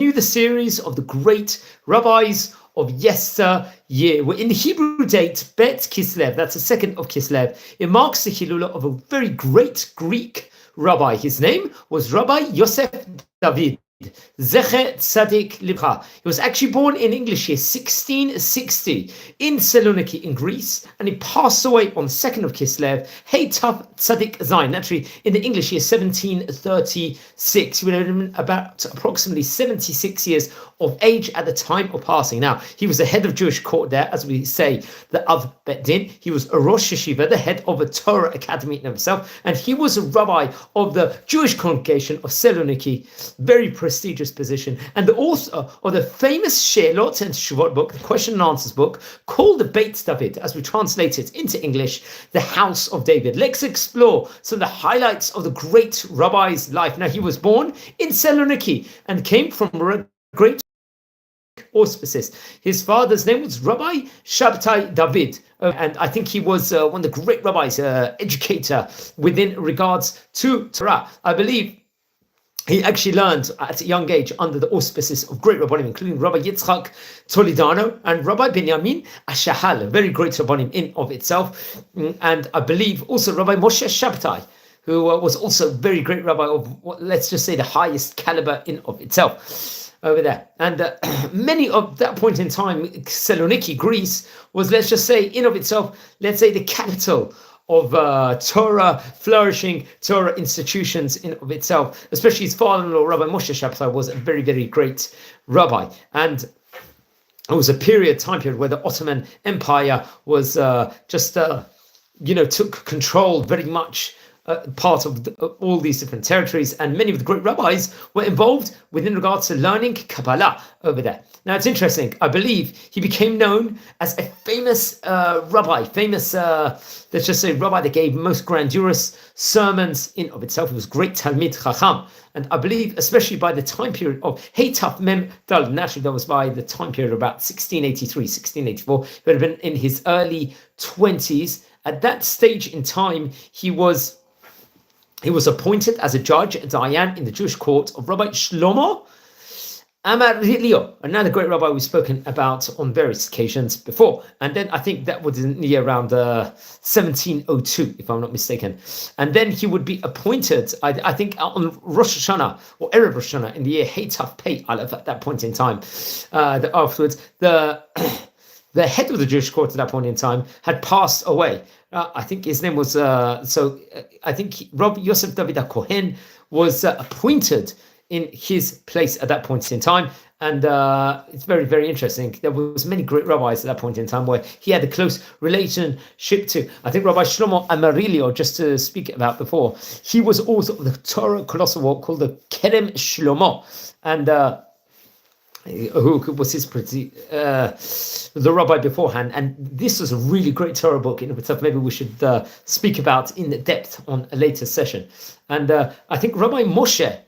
the series of the great rabbis of yesteryear. We're in the Hebrew date Bet Kislev, that's the 2nd of Kislev. It marks the Hilula of a very great Greek rabbi. His name was Rabbi Yosef David Z'tl. He was actually born in English year 1660 in Bessaloniki in Greece, and he passed away on the 2nd of Kislev, Hey Tav Tzadik Zayin, actually in the English year 1736. He would have been about approximately 76 years of age at the time of passing. Now, he was the head of Jewish court there, as we say, the Av Bet Din. He was a Rosh Yeshiva, the head of a Torah academy in himself, and he was a rabbi of the Jewish congregation of Bessaloniki, very prestigious position, and the author of the famous She'elot and Teshuvot book, the question and answers book, called the Beit David, as we translate it into English, the House of David. Let's explore some of the highlights of the great rabbi's life. Now, he was born in Bessaloniki and came from a great auspices. His father's name was Rabbi Shabtai David, and I think he was one of the great rabbis, educator within regards to Torah. I believe he actually learned at a young age under the auspices of great rabbanim, including Rabbi Yitzchak Toledano and Rabbi Binyamin Ashahal, a very great rabbanim in of itself, and I believe also Rabbi Moshe Shabtai, who was also a very great rabbi of, let's just say, the highest caliber in of itself over there. And many of that point in time, Bessaloniki, Greece, was, let's just say, in of itself, let's say, the capital of Torah, flourishing Torah institutions in of itself. Especially his father-in-law, Rabbi Moshe Shabtai, was a very, very great rabbi. And it was a time period where the Ottoman Empire was took control very much, part of all these different territories, and many of the great rabbis were involved within regards to learning Kabbalah over there. Now, it's interesting. I believe he became known as a famous rabbi, let's just say rabbi that gave most grandiose sermons in of itself. He was great Talmid Chacham. And I believe, especially by the time period of Hey Taf Mem Dal, naturally that was by the time period of about 1683, 1684, he would have been in his early 20s. At that stage in time, he was appointed as a judge, a dayan, in the Jewish court of Rabbi Shlomo Amarilio, another great rabbi we've spoken about on various occasions before. And then I think that was in the year around 1702, if I'm not mistaken. And then he would be appointed, I think, on Rosh Hashanah, or Erev Rosh Hashanah, in the year Hey Taf Pei Aleph, at that point in time. Afterwards, the head of the Jewish court at that point in time had passed away. I think his name was, I think Rabbi Yosef David Kohen was appointed in his place at that point in time. And it's very, very interesting. There was many great rabbis at that point in time where he had a close relationship to. I think Rabbi Shlomo Amarilio, just to speak about before, he was author of the Torah colossal work called the Kerem Shlomo. And who was the rabbi beforehand, and this was a really great Torah book in itself. Maybe we should speak about in depth on a later session. And I think Rabbi Moshe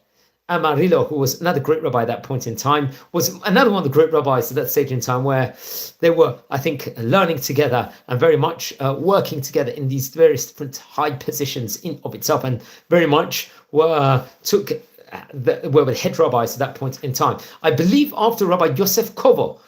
Amarillo, who was another great rabbi at that point in time, was another one of the great rabbis at that stage in time where they were, I think, learning together and very much working together in these various different high positions in of itself, and very much were the head rabbis at that point in time. I believe after Rabbi Yosef Kovo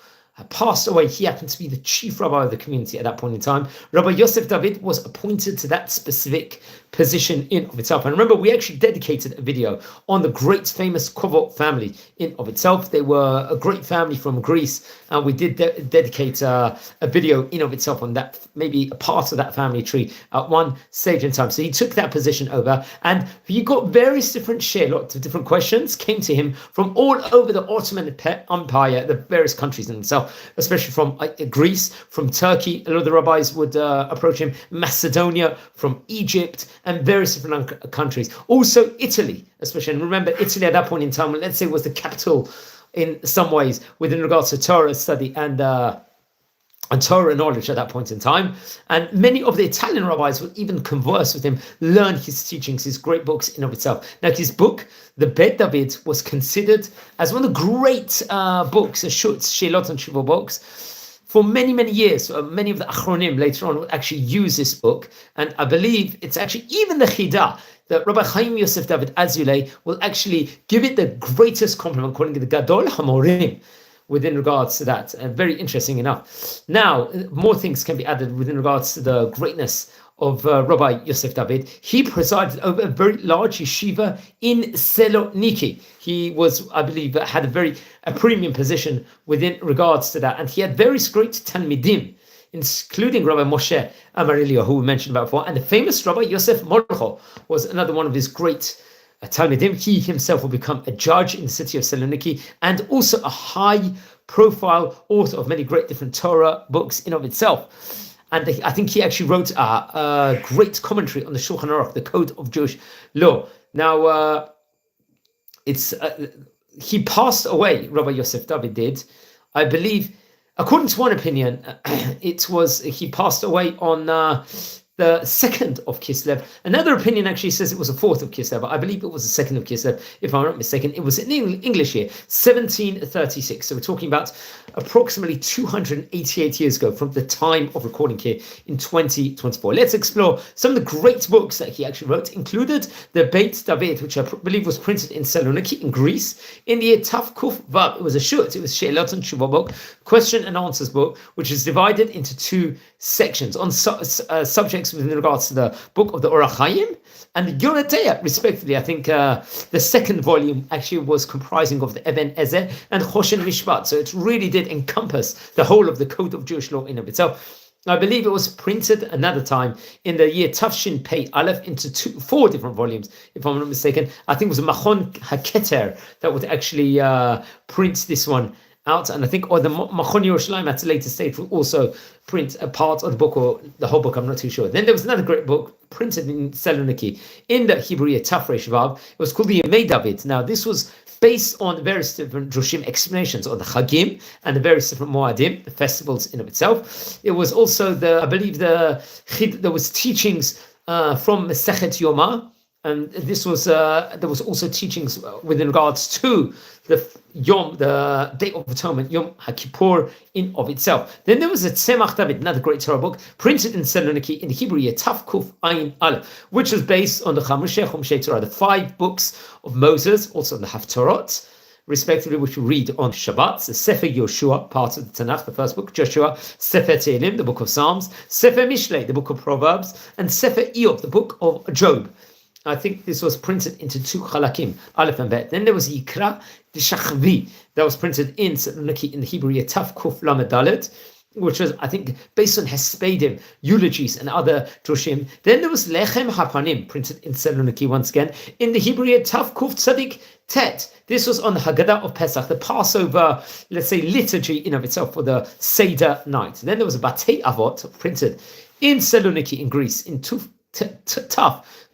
passed away, he happened to be the chief rabbi of the community at that point in time. Rabbi Yosef David was appointed to that specific position in of itself. And remember, we actually dedicated a video on the great famous Kovo family in of itself. They were a great family from Greece, and we did dedicate a video in of itself on that, maybe a part of that family tree at one stage in time. So he took that position over, and he got various different lots of different questions came to him from all over the Ottoman Empire, the various countries in itself, especially from Greece, from Turkey. A lot of the rabbis would approach him, Macedonia, from Egypt, and various different countries. Also Italy, especially. And remember, Italy at that point in time, let's say, was the capital in some ways within regards to Torah study and Torah knowledge at that point in time. And many of the Italian rabbis would even converse with him, learn his teachings, his great books in of itself. Now, his book, the Bet David, was considered as one of the great books, the She'elot and Teshuvot books, for many, many years. Many of the Achronim later on will actually use this book, and I believe it's actually even the Chida that Rabbi Yosef David Z'tl will actually give it the greatest compliment, calling it the Gadol HaMorim, within regards to that. And very interesting enough. Now, more things can be added within regards to the greatness of Rabbi Yosef David. He presided over a very large yeshiva in Besloniki. He was, I believe, had a premium position within regards to that. And he had various great Talmidim, including Rabbi Moshe Amarilio, who we mentioned about before, and the famous Rabbi Yosef Mordechai was another one of his great Talmidim. He himself will become a judge in the city of Besloniki and also a high-profile author of many great different Torah books in of itself. And I think he actually wrote a great commentary on the Shulchan Aruch, the Code of Jewish Law. Now, he passed away, Rabbi Yosef David did, I believe. According to one opinion, he passed away on the 2nd of Kislev. Another opinion actually says it was the 4th of Kislev, but I believe it was the 2nd of Kislev, if I'm not mistaken. It was in English year, 1736. So we're talking about approximately 288 years ago from the time of recording here in 2024. Let's explore some of the great books that he actually wrote, included the Beit David, which I believe was printed in Besloniki in Greece in the year Tav Kuf Vav. It was a shut, it was She'elot and Shuvah book, question and answers book, which is divided into two sections on subjects with regards to the book of the Orach Chaim and the Yoreteya, respectively. I think the second volume actually was comprising of the Eben Ezer and Choshen Mishpat, so it really did encompass the whole of the Code of Jewish Law in of itself. I believe it was printed another time in the year Tafshin Pei Aleph into 4 different volumes, if I'm not mistaken. I think it was a Machon HaKeter that would actually print this one out, and I think, or the Machon Yerushalayim at a later stage will also print a part of the book or the whole book, I'm not too sure. Then there was another great book printed in Besloniki in the Hebrew year Taf Resh Vav. It was called the Yemei David. Now this was based on various different Drushim explanations on the Chagim and the various different Moadim, the festivals in of itself. It was also there was teachings from Masechet Yoma, and this was there was also teachings with regards to the Yom, the Day of Atonement, Yom HaKippur in of itself. Then there was a Tzemach David, another great Torah book, printed in Besloniki in the Hebrew year Tav Kuf Ayin Aleph, which was based on the Chumshei Torah, the 5 books of Moses, also the Haftorot, respectively, which we read on Shabbat, the Sefer Yoshua, part of the Tanakh, the first book, Joshua, Sefer Tehillim, the book of Psalms, Sefer Mishlei, the book of Proverbs, and Sefer Iyov, the book of Job. I think this was printed into 2 chalakim, Aleph and Bet. Then there was Yikra the Shachvi, that was printed in Besloniki in the Hebrew year Tav Kuf Lamed Dalet, which was, I think, based on Hespedim, eulogies, and other drushim. Then there was Lechem Hapanim, printed in Besloniki once again, in the Hebrew year Tav Kuf Tzadik Tet. This was on the Haggadah of Pesach, the Passover, let's say, liturgy in of itself for the Seder night. Then there was a Batei Avot, printed in Besloniki in Greece, in Tuf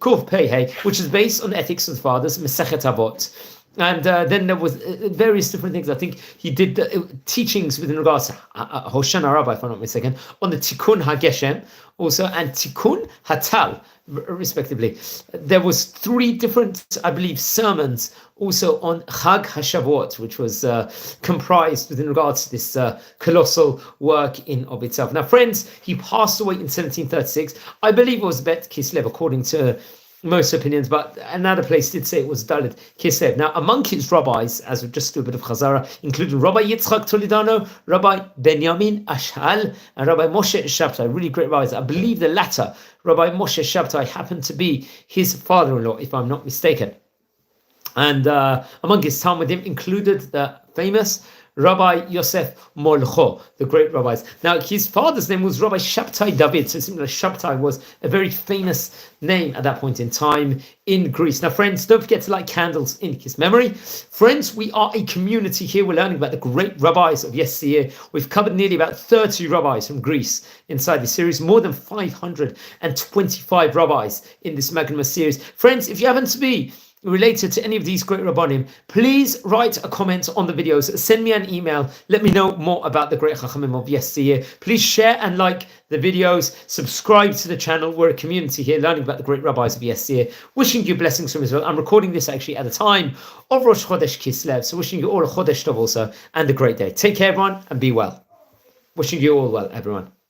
Kuf Pei Hey, which is based on the ethics of the fathers, Masechet Avot. And then there was various different things. I think he did teachings with regards to Hoshana Rabbah, if I'm not mistaken, on the Tikkun HaGeshem also, and Tikkun HaTal, respectively. There was 3 different, I believe, sermons also on Chag HaShavuot, which was comprised with regards to this colossal work in of itself. Now, friends, he passed away in 1736. I believe it was Bet Kislev, according to most opinions, but another place did say it was Dalet Kislev. Now, among his rabbis, as we just do a bit of Chazara, including Rabbi Yitzchak Toledano, Rabbi Benjamin Ashal, and Rabbi Moshe Shabtai, really great rabbis. I believe the latter, Rabbi Moshe Shabtai, happened to be his father-in-law, if I'm not mistaken. And among his Talmidim included the famous Rabbi Yosef Molcho, the great rabbis. Now, his father's name was Rabbi Shabtai David, so similar Shabtai was a very famous name at that point in time in Greece. Now, friends, don't forget to light candles in his memory. Friends, we are a community here. We're learning about the great rabbis of yesteryear. We've covered nearly about 30 rabbis from Greece inside this series, more than 525 rabbis in this magnanimous series. Friends, if you happen to be related to any of these great Rabbanim, please write a comment on the videos, send me an email, let me know more about the great Chachamim of yesteryear. Please share and like the videos, subscribe to the channel. We're a community here learning about the great rabbis of yesteryear. Wishing you blessings from Israel. I'm recording this actually at the time of Rosh Chodesh Kislev, so wishing you all a Chodesh Tov also and a great day. Take care everyone and be well. Wishing you all well, everyone.